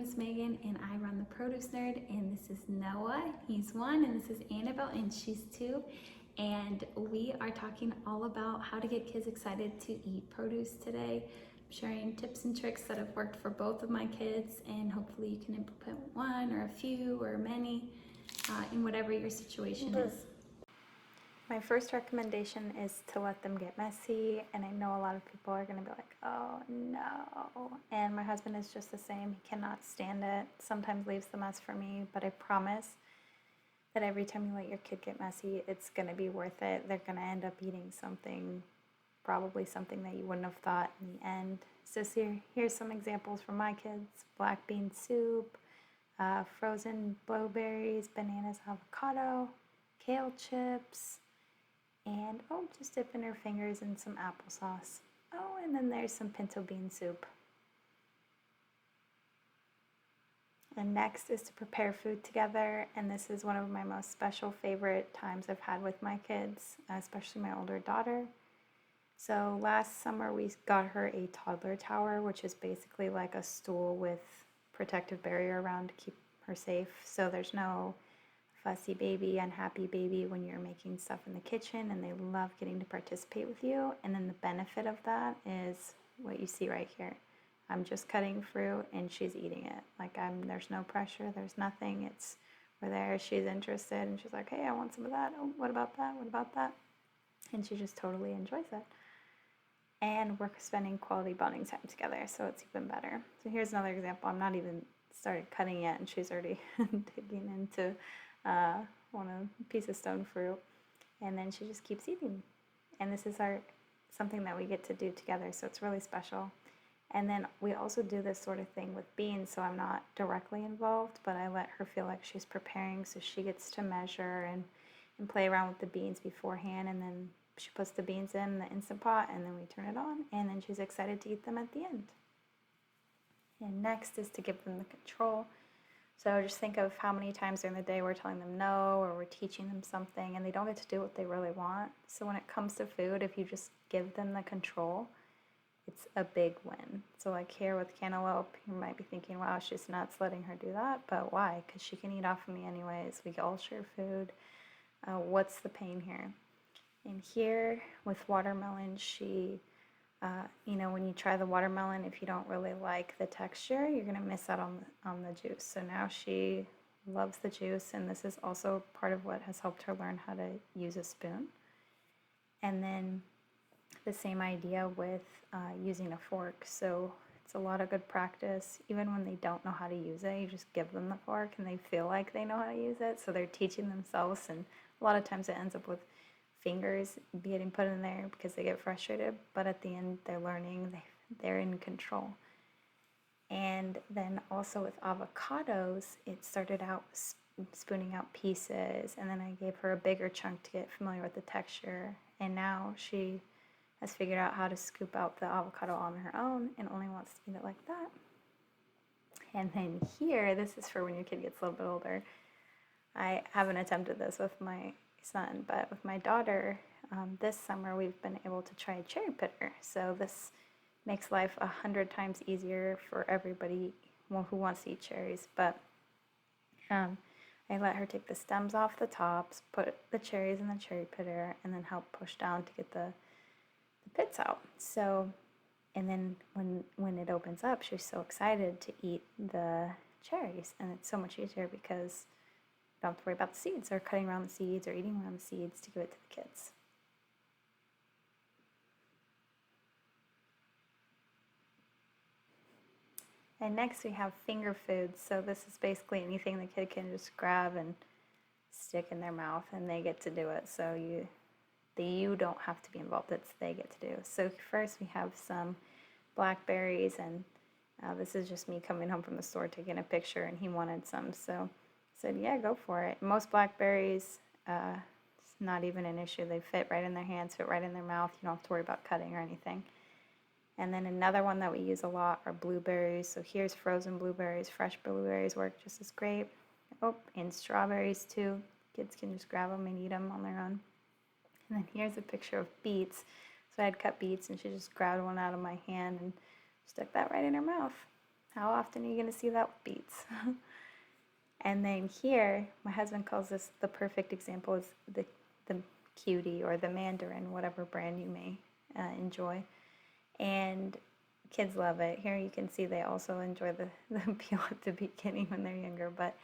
is Megan, and I run the Produce Nerd, and this is Noah, he's 1, and this is Annabelle, and she's 2. And we are talking all about how to get kids excited to eat produce today. I'm sharing tips and tricks that have worked for both of my kids, and hopefully you can implement one or a few or many in whatever your situation is. My first recommendation is to let them get messy, and I know a lot of people are going to be like, oh no, and my husband is just the same. He cannot stand it, sometimes leaves the mess for me, but I promise that every time you let your kid get messy, it's going to be worth it. They're going to end up eating something, probably something that you wouldn't have thought in the end. So here's some examples from my kids: black bean soup, frozen blueberries, bananas, avocado, kale chips, and just dipping her fingers in some applesauce. Oh, and then there's some pinto bean soup. And next is to prepare food together, and this is one of my most special favorite times I've had with my kids, especially my older daughter. So last summer we got her a toddler tower, which is basically like a stool with protective barrier around to keep her safe. So there's no fussy baby, unhappy baby when you're making stuff in the kitchen, and they love getting to participate with you. And then the benefit of that is what you see right here. I'm just cutting fruit and she's eating it. There's no pressure, there's nothing. We're there, she's interested, and she's like, hey, I want some of that. Oh, what about that? What about that? And she just totally enjoys it. And we're spending quality bonding time together, so it's even better. So here's another example. I'm not even started cutting yet, and she's already digging into a piece of stone fruit, and then she just keeps eating. And this is something that we get to do together, so it's really special. And then we also do this sort of thing with beans, so I'm not directly involved, but I let her feel like she's preparing, so she gets to measure and play around with the beans beforehand, and then she puts the beans in the Instant Pot, and then we turn it on, and then she's excited to eat them at the end. And next is to give them the control. So just think of how many times during the day we're telling them no, or we're teaching them something, and they don't get to do what they really want. So when it comes to food, if you just give them the control, it's a big win. So like here with cantaloupe, you might be thinking, wow, she's nuts letting her do that. But why? Because she can eat off of me anyways. We all share food. What's the pain here? And here with watermelon, she when you try the watermelon, if you don't really like the texture, you're going to miss out on the juice. So now she loves the juice, and this is also part of what has helped her learn how to use a spoon. And then the same idea with using a fork. So it's a lot of good practice. Even when they don't know how to use it, you just give them the fork, and they feel like they know how to use it. So they're teaching themselves, and a lot of times it ends up with fingers getting put in there because they get frustrated, but at the end they're learning, they're in control. And then also with avocados, it started out spooning out pieces, and then I gave her a bigger chunk to get familiar with the texture, and now she has figured out how to scoop out the avocado on her own and only wants to eat it like that. And then here, this is for when your kid gets a little bit older. I haven't attempted this with my son, but with my daughter, this summer we've been able to try a cherry picker. So this makes life 100 times easier for everybody who wants to eat cherries. But I let her take the stems off the tops, put the cherries in the cherry picker, and then help push down to get the pits out. So, and then when it opens up, she's so excited to eat the cherries, and it's so much easier because don't have to worry about the seeds, or cutting around the seeds, or eating around the seeds to give it to the kids. And next we have finger foods. So this is basically anything the kid can just grab and stick in their mouth, and they get to do it. So you don't have to be involved, it's they get to do. So first we have some blackberries, and this is just me coming home from the store taking a picture, and he wanted some, so said, yeah, go for it. Most blackberries, it's not even an issue. They fit right in their hands, fit right in their mouth. You don't have to worry about cutting or anything. And then another one that we use a lot are blueberries. So here's frozen blueberries. Fresh blueberries work just as great. Oh, and strawberries too. Kids can just grab them and eat them on their own. And then here's a picture of beets. So I had cut beets, and she just grabbed one out of my hand and stuck that right in her mouth. How often are you going to see that with beets? And then here, my husband calls this the perfect example is the cutie or the mandarin, whatever brand you may enjoy. And kids love it. Here you can see they also enjoy the peel at the beginning when they're younger, but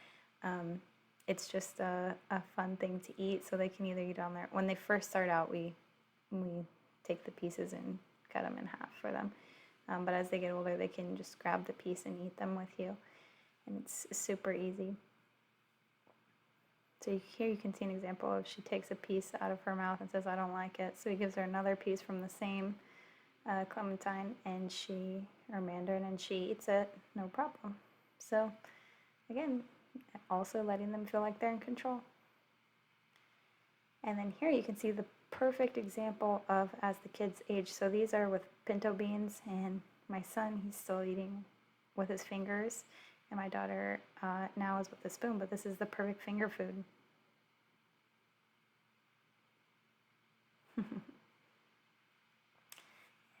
it's just a fun thing to eat. So they can either eat on their, when they first start out, we take the pieces and cut them in half for them. But as they get older, they can just grab the piece and eat them with you. And it's super easy. So here you can see an example of she takes a piece out of her mouth and says, I don't like it. So he gives her another piece from the same clementine or mandarin, and she eats it, no problem. So again, also letting them feel like they're in control. And then here you can see the perfect example of as the kids age. So these are with pinto beans, and my son, he's still eating with his fingers, and my daughter now is with a spoon, but this is the perfect finger food.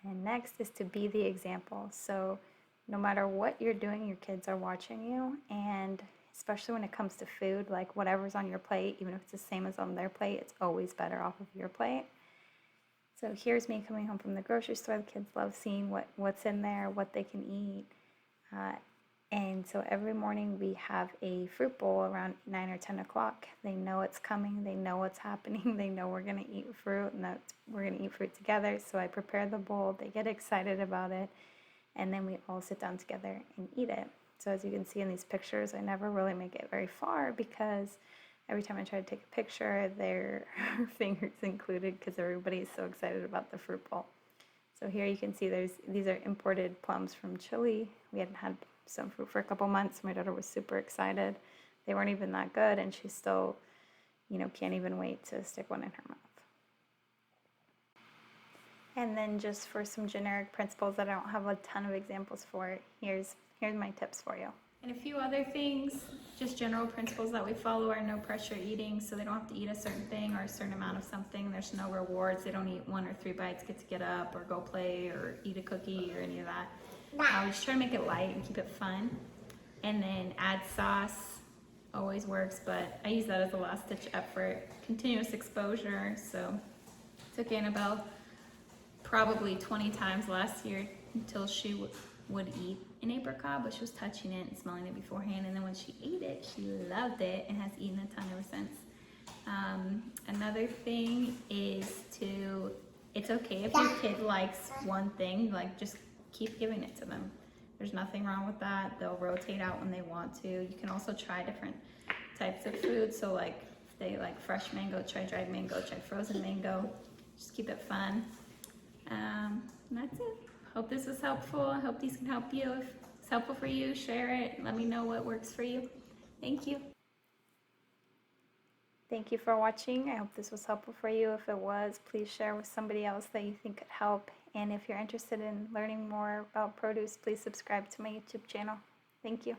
And next is to be the example. So no matter what you're doing, your kids are watching you, and especially when it comes to food, like whatever's on your plate, even if it's the same as on their plate, it's always better off of your plate. So here's me coming home from the grocery store. The kids love seeing what's in there, what they can eat. And so every morning we have a fruit bowl around 9 or 10 o'clock. They know it's coming. They know what's happening. They know we're going to eat fruit and that we're going to eat fruit together. So I prepare the bowl. They get excited about it. And then we all sit down together and eat it. So as you can see in these pictures, I never really make it very far because every time I try to take a picture, their fingers included because everybody is so excited about the fruit bowl. So here you can see these are imported plums from Chile. We hadn't had some fruit for a couple months. My daughter was super excited. They weren't even that good, and she still, can't even wait to stick one in her mouth. And then just for some generic principles that I don't have a ton of examples for, here's my tips for you. And a few other things, just general principles that we follow are no pressure eating, so they don't have to eat a certain thing or a certain amount of something. There's no rewards. They don't eat 1 or 3 bites, get up or go play or eat a cookie or any of that. We just try to make it light and keep it fun. And then add sauce, always works, but I use that as a last ditch effort. Continuous exposure, so took Annabelle probably 20 times last year until she would eat an apricot, but she was touching it and smelling it beforehand, and then when she ate it, she loved it and has eaten a ton ever since. Another thing is it's okay if your kid likes one thing, like just keep giving it to them. There's nothing wrong with that. They'll rotate out when they want to. You can also try different types of food. So like if they like fresh mango, try dried mango, try frozen mango. Just keep it fun. And that's it. Hope this was helpful. I hope these can help you. If it's helpful for you, share it. Let me know what works for you. Thank you. Thank you for watching. I hope this was helpful for you. If it was, please share with somebody else that you think could help. And if you're interested in learning more about produce, please subscribe to my YouTube channel. Thank you.